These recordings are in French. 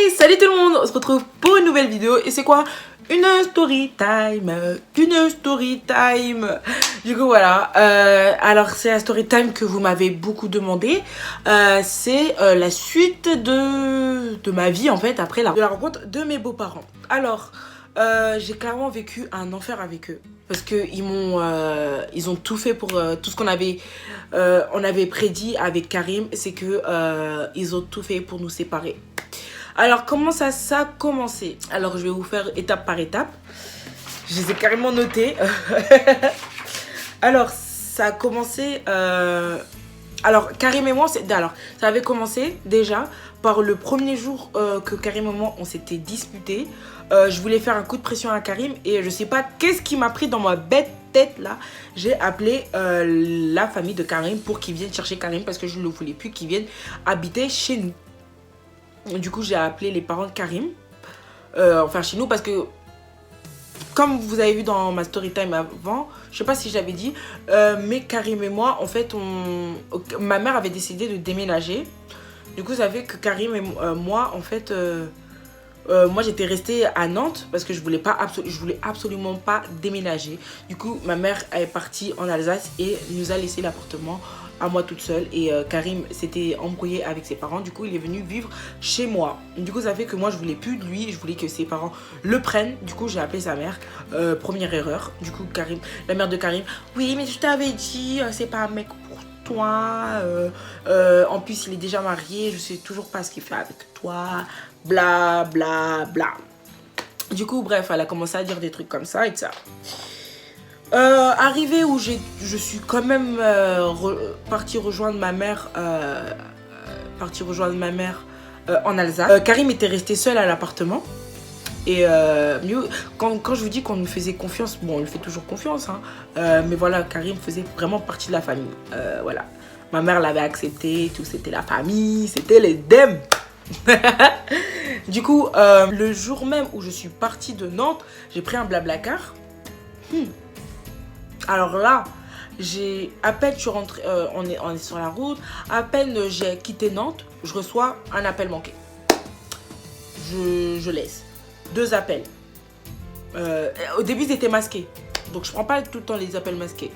Hey, salut tout le monde, on se retrouve pour une nouvelle vidéo et c'est quoi? Une story time, Du coup voilà, alors c'est la story time que vous m'avez beaucoup demandé. C'est la suite de ma vie en fait après la rencontre de mes beaux-parents. Alors j'ai clairement vécu un enfer avec eux parce que ils ont tout fait pour tout ce qu'on avait on avait prédit avec Karim, c'est que ils ont tout fait pour nous séparer. Alors, comment ça a commencé? Alors, je vais vous faire étape par étape. Je les ai carrément notés. Alors, ça a commencé... Alors, Karim et moi, ça avait commencé déjà par le premier jour que Karim et moi, on s'était disputés. Je voulais faire un coup de pression à Karim et je sais pas qu'est-ce qui m'a pris dans ma bête tête là. J'ai appelé la famille de Karim pour qu'ils viennent chercher Karim parce que je ne voulais plus qu'ils viennent habiter chez nous. Du coup, j'ai appelé les parents de Karim, enfin chez nous, parce que comme vous avez vu dans ma story time avant, je sais pas si j'avais dit, mais Karim et moi, en fait, ma mère avait décidé de déménager. Du coup, ça fait que Karim et moi, en fait, moi j'étais restée à Nantes parce que je voulais absolument pas déménager. Du coup, ma mère est partie en Alsace et nous a laissé l'appartement à moi toute seule. Et Karim s'était embrouillé avec ses parents. Du coup, il est venu vivre chez moi. Du coup, ça fait que moi je voulais plus de lui. Je voulais que ses parents le prennent. Du coup, j'ai appelé sa mère. Première erreur. Du coup, Karim, la mère de Karim, oui, mais je t'avais dit, c'est pas un mec pour toi. En plus, il est déjà marié. Je sais toujours pas ce qu'il fait avec toi. Bla bla bla. Du coup, bref, elle a commencé à dire des trucs comme ça et ça. Arrivé où je suis quand même partie rejoindre ma mère, en Alsace. Karim était resté seul à l'appartement. Et quand je vous dis qu'on nous faisait confiance, bon, on lui fait toujours confiance, hein, mais voilà, Karim faisait vraiment partie de la famille. Voilà. Ma mère l'avait accepté, tout, c'était la famille, c'était les dem. Du coup, le jour même où je suis partie de Nantes, j'ai pris un Blablacar. Alors là, à peine je suis rentrée, on est sur la route, à peine j'ai quitté Nantes, je reçois un appel manqué. Je laisse. 2 appels. Au début, ils étaient masqués. Donc, je prends pas tout le temps les appels masqués.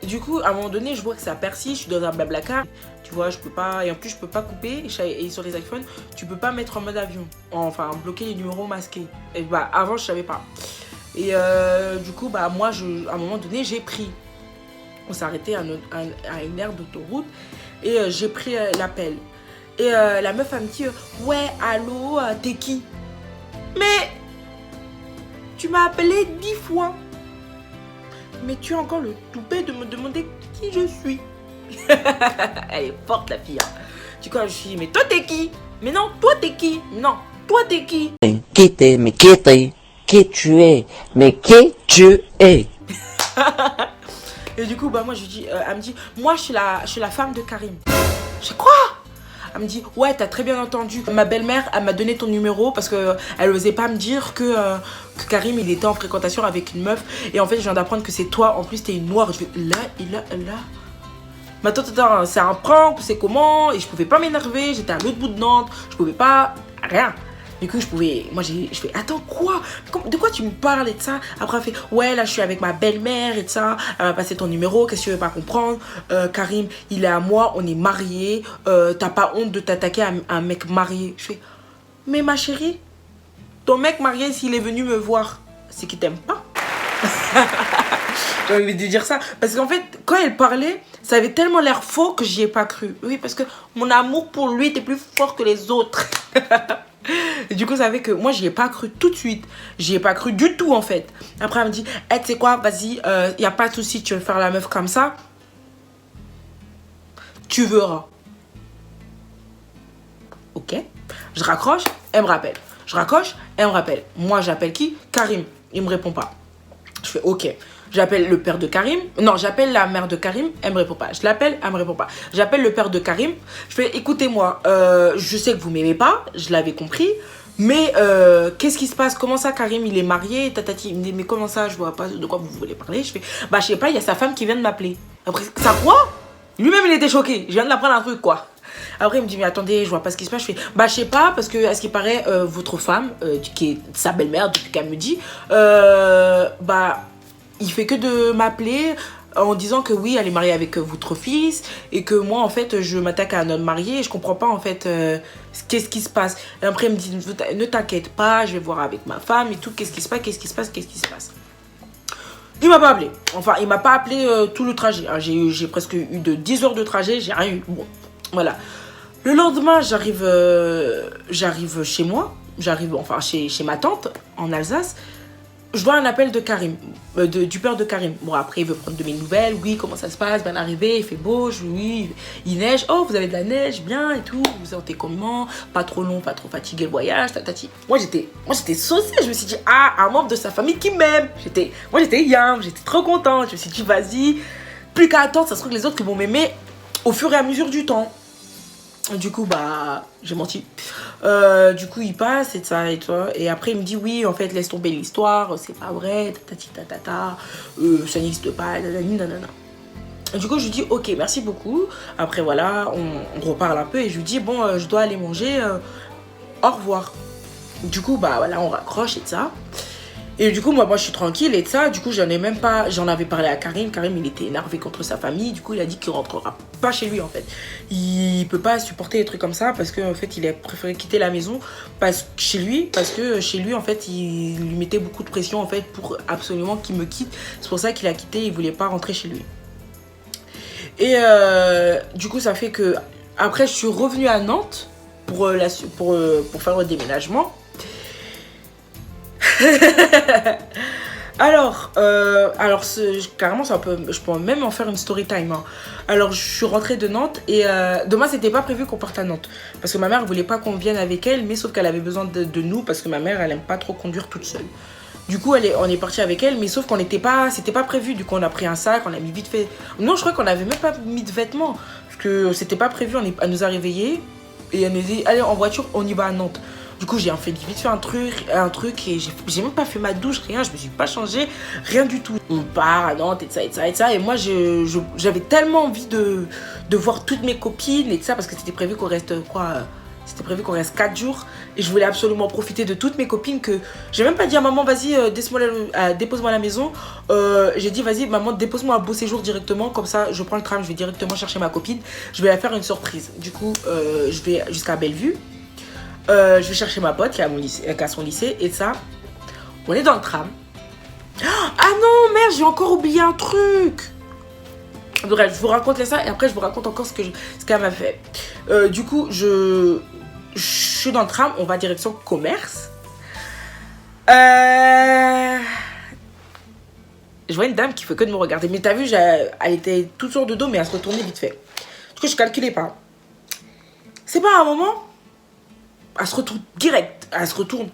Et du coup, à un moment donné, je vois que ça persiste, je suis dans un Blablacar. Tu vois, je peux pas, et en plus, je peux pas couper. Et sur les iPhones, tu peux pas mettre en mode avion. Enfin, bloquer les numéros masqués. Et bah, avant, je savais pas. Et du coup, bah, moi, à un moment donné, j'ai pris. On s'est arrêté à une aire d'autoroute. Et j'ai pris l'appel. Et la meuf, elle me dit, ouais, allô, t'es qui? Mais tu m'as appelé 10 fois. Mais tu as encore le toupet de me demander qui je suis. Elle est forte, la fille. Hein. Du coup, je suis, mais toi, t'es qui? Mais non, toi, t'es qui? Non, toi, t'es qui? Qui t'es? Mais qui t'es? Qui tu es? Mais qui tu es? Et du coup, bah, moi, je dis, elle me dit, moi, je suis la femme de Karim. Je dis, quoi? Elle me dit, ouais, t'as très bien entendu. Ma belle-mère, elle m'a donné ton numéro parce qu'elle osait pas me dire que Karim, il était en fréquentation avec une meuf. Et en fait, je viens d'apprendre que c'est toi. En plus, t'es une noire. Je fais, là. Mais attends, c'est un prank, c'est comment? Et je pouvais pas m'énerver. J'étais à l'autre bout de Nantes. Je pouvais pas, rien. Du coup, je fais, attends, quoi? De quoi tu me parles et de ça? Après, elle fait, ouais, là, je suis avec ma belle-mère et de ça. Elle m'a passé ton numéro, qu'est-ce que tu veux pas comprendre? Karim, il est à moi, on est mariés. T'as pas honte de t'attaquer à un mec marié? Je fais, mais ma chérie, ton mec marié, s'il est venu me voir, c'est qu'il t'aime pas. J'ai envie de dire ça. Parce qu'en fait, quand elle parlait, ça avait tellement l'air faux que j'y ai pas cru. Oui, parce que mon amour pour lui était plus fort que les autres. Et du coup, ça fait que moi, j'y ai pas cru tout de suite. J'y ai pas cru du tout, en fait. Après, elle me dit, hey, tu sais quoi, vas-y, y a pas de souci, tu veux faire la meuf comme ça? Tu verras. Ok. Je raccroche, elle me rappelle. Je raccroche, elle me rappelle. Moi, j'appelle qui? Karim. Il me répond pas. Je fais, ok. J'appelle le père de Karim. Non, j'appelle la mère de Karim. Elle me répond pas. Je l'appelle, elle me répond pas. J'appelle le père de Karim. Je fais, écoutez-moi, je sais que vous m'aimez pas. Je l'avais compris. Mais qu'est-ce qui se passe? Comment ça, Karim, il est marié? Tatati. Il me dit, mais comment ça? Je vois pas de quoi vous voulez parler. Je fais, bah, je sais pas, il y a sa femme qui vient de m'appeler. Après, ça quoi? Lui-même, il était choqué. Je viens de l'apprendre un truc, quoi. Après, il me dit, mais attendez, je vois pas ce qui se passe. Je fais, bah, je sais pas, parce que, à ce qui paraît, votre femme, qui est sa belle-mère, depuis qu'elle me dit, bah, il fait que de m'appeler en disant que oui, elle est mariée avec votre fils et que moi, en fait, je m'attaque à un homme marié et je comprends pas, en fait, qu'est-ce qui se passe. Et après, il me dit, ne t'inquiète pas, je vais voir avec ma femme et tout, qu'est-ce qui se passe, qu'est-ce qui se passe, qu'est-ce qui se passe. Il m'a pas appelé. Enfin, il m'a pas appelé tout le trajet. Hein. J'ai presque eu de 10 heures de trajet, j'ai rien eu. Bon, voilà. Le lendemain, j'arrive chez moi. J'arrive, enfin, chez ma tante, en Alsace. Je vois un appel de Karim, du père de Karim. Bon, après, il veut prendre de mes nouvelles. Oui, comment ça se passe? Bien arrivé, il fait beau, oui, il neige. Oh, vous avez de la neige, bien et tout. Vous vous sentez comment? Pas trop long, pas trop fatigué le voyage, tatati. Moi, j'étais saucée. Je me suis dit, ah, un membre de sa famille qui m'aime. Moi, j'étais young, j'étais trop contente. Je me suis dit, vas-y, plus qu'à attendre, ça se trouve que les autres, ils vont m'aimer au fur et à mesure du temps. Du coup, bah, j'ai menti. Du coup, il passe et ça et toi. Et après, il me dit, oui, en fait, laisse tomber l'histoire, c'est pas vrai, tatati tatata, ça n'existe pas, nanana. Et du coup, je lui dis, ok, merci beaucoup. Après, voilà, on reparle un peu et je lui dis, bon, je dois aller manger, au revoir. Du coup, bah, voilà, on raccroche et ça. Et du coup, moi, je suis tranquille et de ça. Du coup, j'en avais parlé à Karim. Karim, il était énervé contre sa famille. Du coup, il a dit qu'il rentrera pas chez lui, en fait. Il peut pas supporter des trucs comme ça parce qu'en fait, il a préféré quitter la maison chez lui. Parce que chez lui, en fait, il lui mettait beaucoup de pression, en fait, pour absolument qu'il me quitte. C'est pour ça qu'il a quitté. Il voulait pas rentrer chez lui. Et du coup, ça fait que... Après, je suis revenue à Nantes pour faire le déménagement. Alors, carrément, je peux même en faire une story time. Hein. Alors, je suis rentrée de Nantes et demain, c'était pas prévu qu'on parte à Nantes. Parce que ma mère voulait pas qu'on vienne avec elle, mais sauf qu'elle avait besoin de nous parce que ma mère, elle aime pas trop conduire toute seule. Du coup, on est parti avec elle, mais sauf c'était pas prévu. Du coup, on a pris un sac, on a mis vite fait. Non, je crois qu'on avait même pas mis de vêtements. Parce que c'était pas prévu, elle nous a réveillés et elle nous dit, allez, en voiture, on y va à Nantes. Du coup, j'ai fait vite fait un truc et j'ai même pas fait ma douche, rien, je me suis pas changée, rien du tout. On part à Nantes et ça et ça et ça. Et moi, j'avais tellement envie de voir toutes mes copines et tout ça parce que c'était prévu qu'on reste C'était prévu qu'on reste 4 jours et je voulais absolument profiter de toutes mes copines que j'ai même pas dit à maman, vas-y, dépose-moi à la maison. J'ai dit, vas-y, maman, dépose-moi à Beau Séjour directement. Comme ça, je prends le tram, je vais directement chercher ma copine. Je vais la faire une surprise. Du coup, je vais jusqu'à Bellevue. Je vais chercher ma pote qui a son lycée et ça, on est dans le tram. Ah non, merde, j'ai encore oublié un truc. Bref, je vous raconte ça et après je vous raconte encore ce qu'elle m'a fait. Du coup, je suis dans le tram, on va direction commerce. Je vois une dame qui fait que de me regarder. Mais t'as vu, elle était toute sur de dos, mais elle se retournait vite fait. Du coup, je calculais pas. C'est pas un moment. Elle se retourne direct. Elle se retourne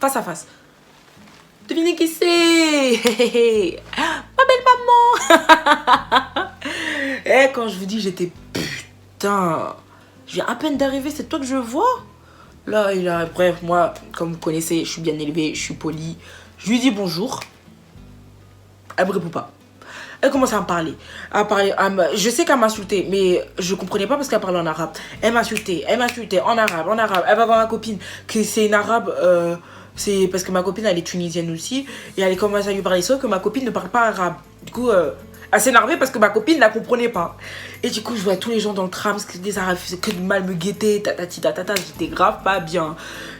face à face. Devinez qui c'est? Ma belle maman. Et quand je vous dis, j'étais putain. Je viens à peine d'arriver, c'est toi que je vois. Là, bref, moi, comme vous connaissez, je suis bien élevée, je suis polie. Je lui dis bonjour. Elle me répond pas. Elle commence à me parler. Je sais qu'elle m'insultait, mais je comprenais pas parce qu'elle parlait en arabe. Elle m'insultait en arabe. Elle va voir ma copine, que c'est une arabe. C'est parce que ma copine, elle est tunisienne aussi. Et elle commence à lui parler, sauf que ma copine ne parle pas arabe. Du coup, elle s'énervait parce que ma copine ne la comprenait pas. Et du coup, je vois tous les gens dans le tram, parce que des arabes faisaient que de mal me guetter, j'étais grave pas bien.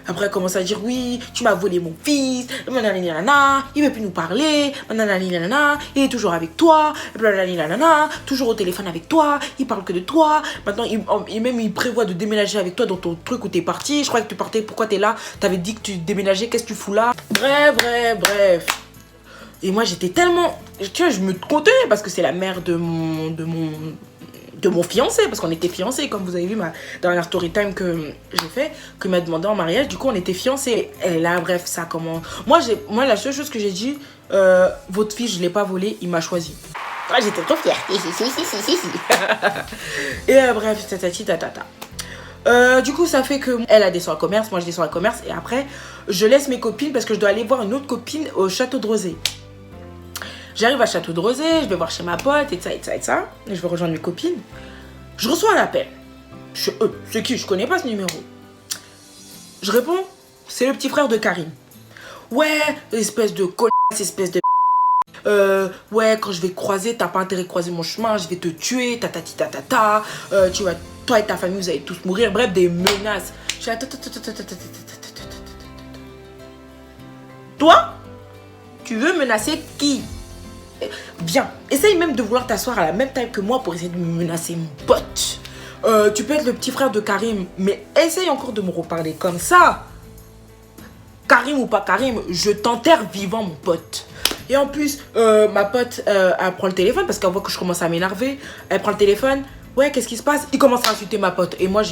Après, elle commence à dire, oui, tu m'as volé mon fils, nanana, il veut plus nous parler, nanana, il est toujours avec toi, nanana, toujours au téléphone avec toi, il parle que de toi. Maintenant, il prévoit de déménager avec toi dans ton truc où t'es parti. Je crois que tu partais, pourquoi t'es là? T'avais dit que tu déménageais, qu'est-ce que tu fous là? Bref. Et moi, j'étais tellement... Tu vois, je me contenais parce que c'est la mère de mon fiancé. Parce qu'on était fiancés, comme vous avez vu ma dernière story time que j'ai fait, que m'a demandé en mariage. Du coup, on était fiancés. Et là, bref, ça commence... Moi, la seule chose que j'ai dit, votre fils, je ne l'ai pas volé, il m'a choisi. Ah, j'étais trop fière. Si. Et bref, tatata. Du coup, ça fait que elle descend à commerce, moi je descends à commerce et après, je laisse mes copines parce que je dois aller voir une autre copine au Château de Rosé. J'arrive à Château de Rosé, je vais voir chez ma pote et ça. Et je vais rejoindre mes copines. Je reçois un appel. C'est qui? Je connais pas ce numéro. Je réponds, c'est le petit frère de Karim. Ouais, espèce de connasse, espèce de... ouais, quand je vais te croiser, t'as pas intérêt de croiser mon chemin, je vais te tuer, tatati tatata, tu vas, toi et ta famille, vous allez tous mourir, bref, des menaces. Je suis là, toi, tu veux menacer qui? Bien, essaye même de vouloir t'asseoir à la même taille que moi pour essayer de me menacer mon pote. Tu peux être le petit frère de Karim, mais essaye encore de me reparler comme ça. Karim ou pas Karim, je t'enterre vivant, mon pote. Et en plus, ma pote, elle prend le téléphone parce qu'elle voit que je commence à m'énerver. Elle prend le téléphone. Ouais, qu'est-ce qui se passe? Il commence à insulter ma pote. Et moi,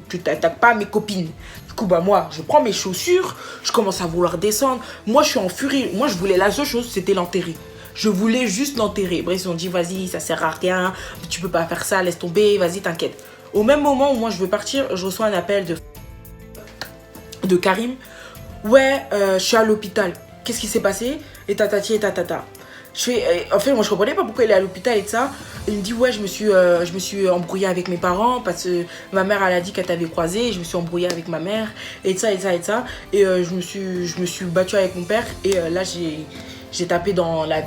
tu t'attaques pas à mes copines. Du coup, bah moi, je prends mes chaussures. Je commence à vouloir descendre. Moi, je suis en furie. Moi, je voulais la seule chose, c'était l'enterrer. Je voulais juste l'enterrer. Bref, ils ont dit, vas-y, ça sert à rien. Tu peux pas faire ça, laisse tomber. Vas-y, t'inquiète. Au même moment où moi, je veux partir, je reçois un appel de Karim. Ouais, je suis à l'hôpital. Qu'est-ce qui s'est passé? Et tatati et tatata. En fait, moi je comprenais pas pourquoi il est à l'hôpital et tout ça. Il me dit ouais, je me suis embrouillée avec mes parents parce que ma mère elle a dit qu'elle t'avait croisé. Je me suis embrouillée avec ma mère et ça et ça et ça. Et je me suis battue avec mon père et là j'ai tapé dans la...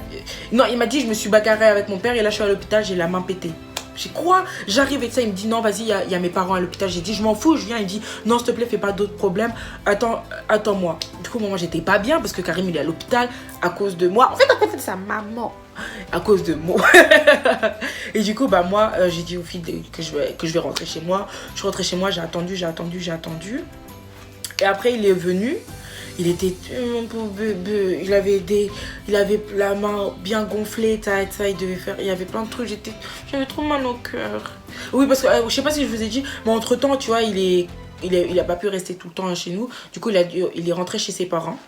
Non, il m'a dit je me suis bagarrée avec mon père et là je suis à l'hôpital, j'ai la main pétée. J'ai quoi? J'arrive et ça, il me dit non, vas-y, il y a mes parents à l'hôpital. J'ai dit je m'en fous, je viens. Il me dit non, s'il te plaît, fais pas d'autres problèmes. Attends-moi. Du coup, moi, j'étais pas bien parce que Karim, il est à l'hôpital à cause de moi. En fait, à cause de sa maman. À cause de moi. Et du coup, bah, moi, j'ai dit aux filles que je vais rentrer chez moi. Je suis rentrée chez moi, j'ai attendu. Et après, il est venu. Il était mon pauvre bébé, il avait la main bien gonflée, ça, il y avait plein de trucs, j'avais trop mal au cœur. Oui, parce que je sais pas si je vous ai dit, mais entre temps, tu vois, il a pas pu rester tout le temps chez nous. Du coup, il est rentré chez ses parents.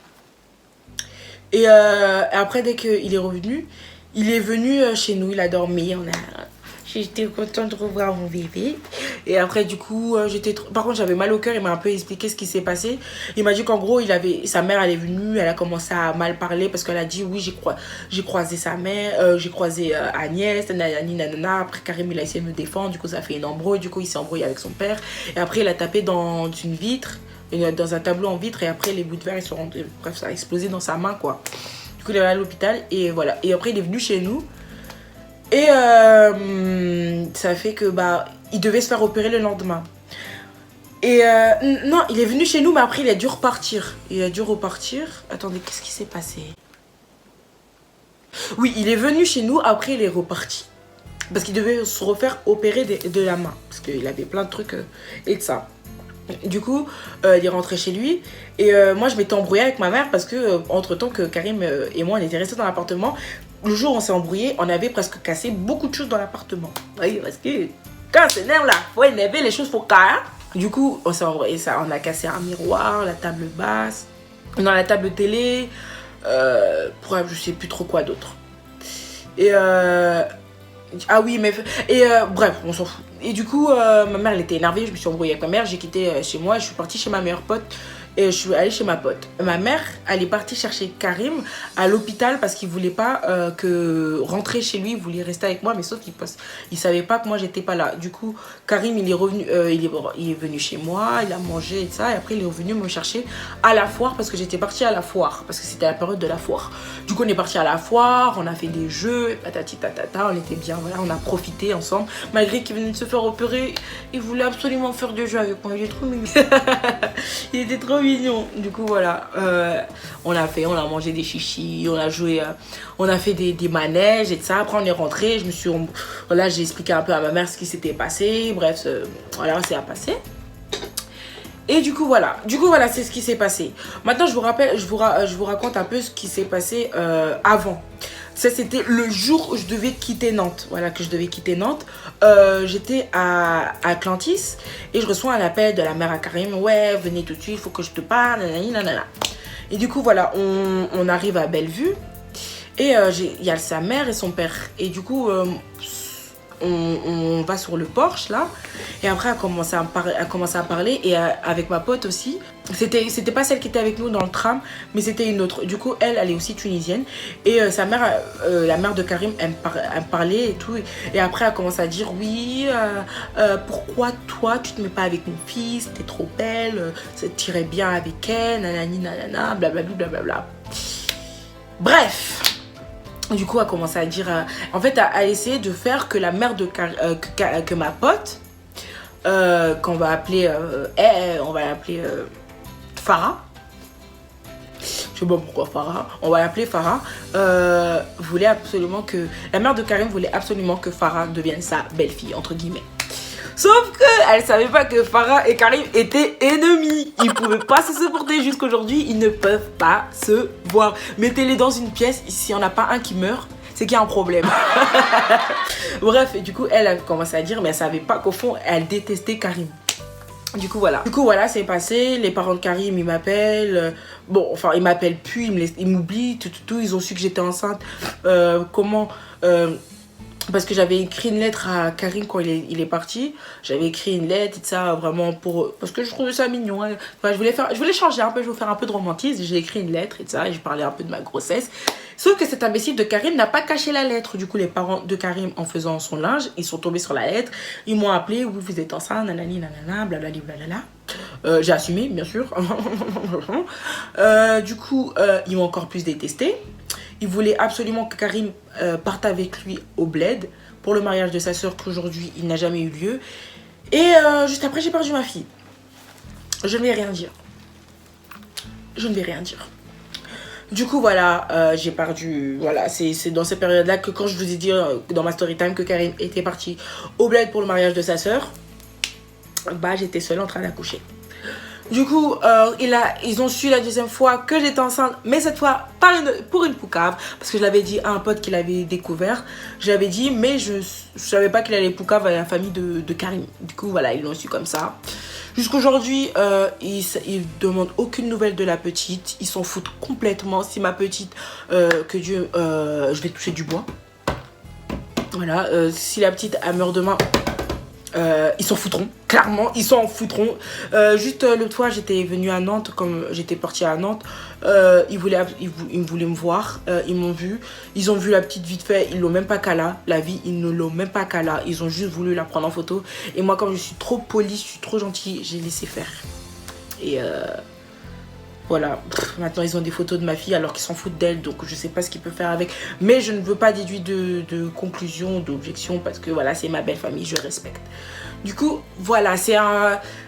Et après, dès qu'il est revenu, il est venu chez nous, il a dormi, j'étais contente de revoir mon bébé. Et après, du coup, par contre, j'avais mal au cœur. Il m'a un peu expliqué ce qui s'est passé. Il m'a dit qu'en gros, sa mère, elle est venue. Elle a commencé à mal parler parce qu'elle a dit, oui, j'ai croisé sa mère. J'ai croisé Agnès, nanana. Après, Karim, il a essayé de me défendre. Du coup, ça fait une embrouille. Du coup, il s'est embrouillé avec son père. Et après, il a tapé dans une vitre, dans un tableau en vitre. Et après, les bouts de verre, ils sont rentrés. Bref, ça a explosé dans sa main, quoi. Du coup, il est allé à l'hôpital. Et voilà. Et après, il est venu chez nous. Et ça fait que bah il devait se faire opérer le lendemain. Et non, il est venu chez nous, mais après il a dû repartir. Attendez, qu'est-ce qui s'est passé? Oui, il est venu chez nous, après il est reparti. Parce qu'il devait se refaire opérer de la main. Parce qu'il avait plein de trucs et de ça. Du coup, il est rentré chez lui. Et moi, je m'étais embrouillée avec ma mère parce que, entre-temps, que Karim et moi, on était restés dans l'appartement. Le jour où on s'est embrouillé, on avait presque cassé beaucoup de choses dans l'appartement. Oui, parce que quand on s'énerve là, faut énerver, les choses faut casser. Du coup, on s'est embrouillé, on a cassé un miroir, la table basse, dans la table télé, je sais plus trop quoi d'autre. Et ah oui, mais... Et bref, on s'en fout. Et du coup, ma mère, elle était énervée, je me suis embrouillée avec ma mère, j'ai quitté chez moi, je suis partie chez ma meilleure pote. Et je suis allée chez ma pote. Ma mère, elle est partie chercher Karim à l'hôpital parce qu'il voulait pas rentrer chez lui, il voulait rester avec moi, mais sauf qu'il savait pas que moi j'étais pas là. Du coup, Karim, il est revenu, il est venu chez moi, il a mangé et ça, et après il est revenu me chercher à la foire parce que j'étais partie à la foire, parce que c'était la période de la foire. Du coup, on est parti à la foire, on a fait des jeux, patati tatata, on était bien, voilà, on a profité ensemble. Malgré qu'il venait de se faire opérer, il voulait absolument faire des jeux avec moi, il est trop mignon. Il était trop mignon. Du coup, voilà, on a mangé des chichis, on a joué, on a fait des manèges et tout ça. Après, on est rentré, voilà, j'ai expliqué un peu à ma mère ce qui s'était passé. Bref, voilà, c'est à passer. Et du coup, voilà, c'est ce qui s'est passé. Maintenant, je vous raconte un peu ce qui s'est passé avant. Ça, c'était le jour où je devais quitter Nantes. Voilà, que je devais quitter Nantes. J'étais à Atlantis et je reçois un appel de la mère à Karim. Ouais, venez tout de suite, il faut que je te parle. Nanana. Et du coup, voilà, on arrive à Bellevue. Et il y a sa mère et son père. Et du coup, on va sur le porche là. Et après, elle commence à parler. Et avec ma pote aussi. C'était pas celle qui était avec nous dans le tram, mais c'était une autre. Du coup, elle est aussi tunisienne. Et sa mère, la mère de Karim, elle me parlait et tout. Et après, elle commence à dire oui, pourquoi toi, tu te mets pas avec mon fils? T'es trop belle, ça t'irait bien avec elle, nanani, nanana, blablabla, blablabla. Bref. Du coup, elle a commencé à dire... en fait, elle a essayé de faire que la mère de que ma pote, qu'on va appeler... on va l'appeler Farah. Je sais pas pourquoi Farah. On va l'appeler Farah. Voulait absolument que... La mère de Karim voulait absolument que Farah devienne sa belle-fille, entre guillemets. Sauf qu'elle savait pas que Farah et Karim étaient ennemis. Ils pouvaient pas se supporter jusqu'aujourd'hui. Ils ne peuvent pas se voir. Mettez-les dans une pièce. S'il n'y en a pas un qui meurt, c'est qu'il y a un problème. Bref, et du coup, elle a commencé à dire, mais elle savait pas qu'au fond, elle détestait Karim. Du coup, voilà, c'est passé. Les parents de Karim, ils m'appellent. Bon, enfin, ils m'appellent plus. Ils m'oublient. Tout. Ils ont su que j'étais enceinte. Parce que j'avais écrit une lettre à Karim quand il est parti. J'avais écrit une lettre et tout ça, vraiment parce que je trouvais ça mignon. Hein. Enfin, je voulais changer un peu, je voulais faire un peu de romantisme. J'ai écrit une lettre et tout ça, et je parlais un peu de ma grossesse. Sauf que cet imbécile de Karim n'a pas caché la lettre. Du coup, les parents de Karim, en faisant son linge, ils sont tombés sur la lettre. Ils m'ont appelé, oui, vous êtes enceinte, nanani, nanana, blablabla, blablabla. J'ai assumé, bien sûr. Du coup, ils m'ont encore plus détesté. Il voulait absolument que Karim parte avec lui au bled pour le mariage de sa soeur qu'aujourd'hui il n'a jamais eu lieu. Et juste après j'ai perdu ma fille. Je ne vais rien dire. Du coup voilà, j'ai perdu, voilà, c'est dans cette période là que quand je vous ai dit dans ma story time que Karim était parti au bled pour le mariage de sa soeur, bah j'étais seule en train d'accoucher. Du coup, ils ont su la deuxième fois que j'étais enceinte, mais cette fois pour une poucave, parce que je l'avais dit à un pote qui l'avait découvert. Je l'avais dit, mais je savais pas qu'il allait poucave à la famille de Karim. Du coup, voilà, ils l'ont su comme ça. Jusqu'aujourd'hui, ils demandent aucune nouvelle de la petite. Ils s'en foutent complètement. Si ma petite, que Dieu, je vais toucher du bois. Voilà, si la petite elle meurt demain... ils s'en foutront, clairement, ils s'en foutront. Juste l'autre fois, j'étais venue à Nantes, comme j'étais partie à Nantes, ils voulaient me voir, ils m'ont vu, ils ont vu la petite vite fait, ils l'ont même pas cala, la vie, ils ne l'ont même pas cala, ils ont juste voulu la prendre en photo. Et moi, comme je suis trop polie, je suis trop gentille, j'ai laissé faire. Et voilà, maintenant ils ont des photos de ma fille alors qu'ils s'en foutent d'elle, donc je sais pas ce qu'ils peuvent faire avec. Mais je ne veux pas déduire de conclusion, d'objection, parce que voilà, c'est ma belle famille, je respecte. Du coup, voilà,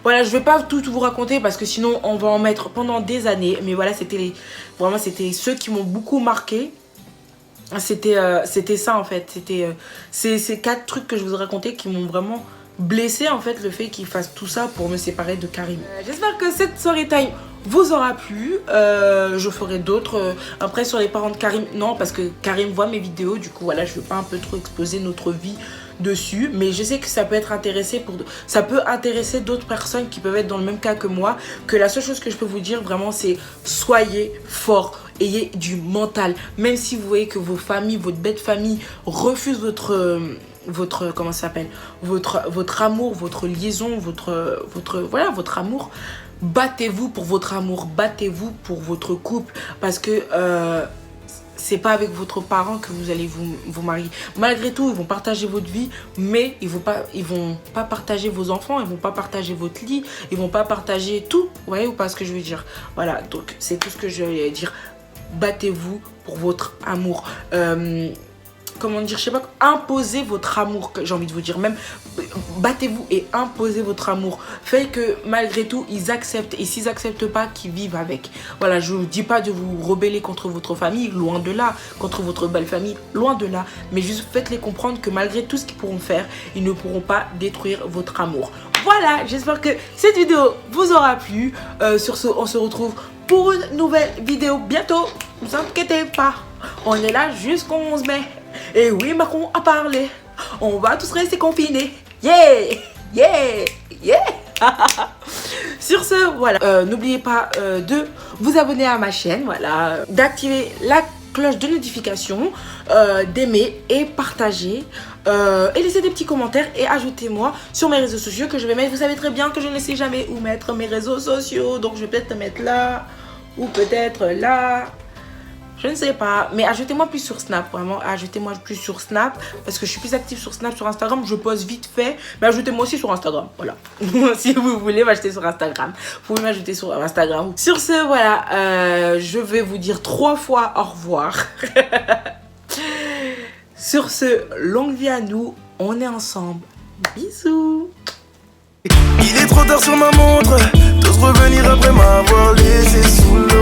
voilà, je vais pas tout vous raconter parce que sinon on va en mettre pendant des années. Mais voilà, c'était ceux qui m'ont beaucoup marqué. C'était ça en fait, c'était ces 4 trucs que je vous ai racontés qui m'ont vraiment blessé en fait, le fait qu'ils fassent tout ça pour me séparer de Karim. J'espère que cette story time vous aura plu. Je ferai d'autres après sur les parents de Karim, non, parce que Karim voit mes vidéos, du coup voilà, je veux pas un peu trop exposer notre vie dessus, mais je sais que ça peut être ça peut intéresser d'autres personnes qui peuvent être dans le même cas que moi. Que la seule chose que je peux vous dire vraiment, c'est soyez forts, ayez du mental, même si vous voyez que vos familles, votre bête famille refuse votre comment ça s'appelle, votre amour, votre liaison, voilà, votre amour. Battez-vous pour votre amour, battez-vous pour votre couple, parce que c'est pas avec votre parent que vous allez vous marier. Malgré tout, ils vont partager votre vie, mais ils vont pas partager vos enfants, ils vont pas partager votre lit, ils vont pas partager tout. Vous voyez ou pas ce que je veux dire? Voilà, donc c'est tout ce que je vais dire. Battez-vous pour votre amour. Comment dire, je sais pas, imposez votre amour, j'ai envie de vous dire, même battez-vous et imposez votre amour. Faites que malgré tout ils acceptent, et s'ils acceptent pas, qu'ils vivent avec. Voilà, je vous dis pas de vous rebeller contre votre famille, loin de là, contre votre belle famille, loin de là, mais juste faites-les comprendre que malgré tout ce qu'ils pourront faire, ils ne pourront pas détruire votre amour. Voilà, j'espère que cette vidéo vous aura plu. Sur ce, on se retrouve pour une nouvelle vidéo bientôt. Ne vous inquiétez pas, on est là jusqu'au 11 mai. Et oui, Macron a parlé. On va tous rester confinés. Yeah! Yeah! Yeah! Sur ce, voilà. N'oubliez pas de vous abonner à ma chaîne. Voilà. D'activer la cloche de notification. D'aimer et partager. et laissez des petits commentaires et ajoutez-moi sur mes réseaux sociaux que je vais mettre. Vous savez très bien que je ne sais jamais où mettre mes réseaux sociaux, donc je vais peut-être te mettre là ou peut-être là. Je ne sais pas, mais ajoutez-moi plus sur Snap, vraiment, ajoutez-moi plus sur Snap, parce que je suis plus active sur Snap, sur Instagram, je poste vite fait, mais ajoutez-moi aussi sur Instagram, voilà. Si vous voulez m'ajouter sur Instagram, vous pouvez m'ajouter sur Instagram. Sur ce, voilà, je vais vous dire 3 fois au revoir. Sur ce, longue vie à nous, on est ensemble. Bisous. Il est trop tard sur ma montre, t'oses revenir après m'avoir laissé sous l'eau.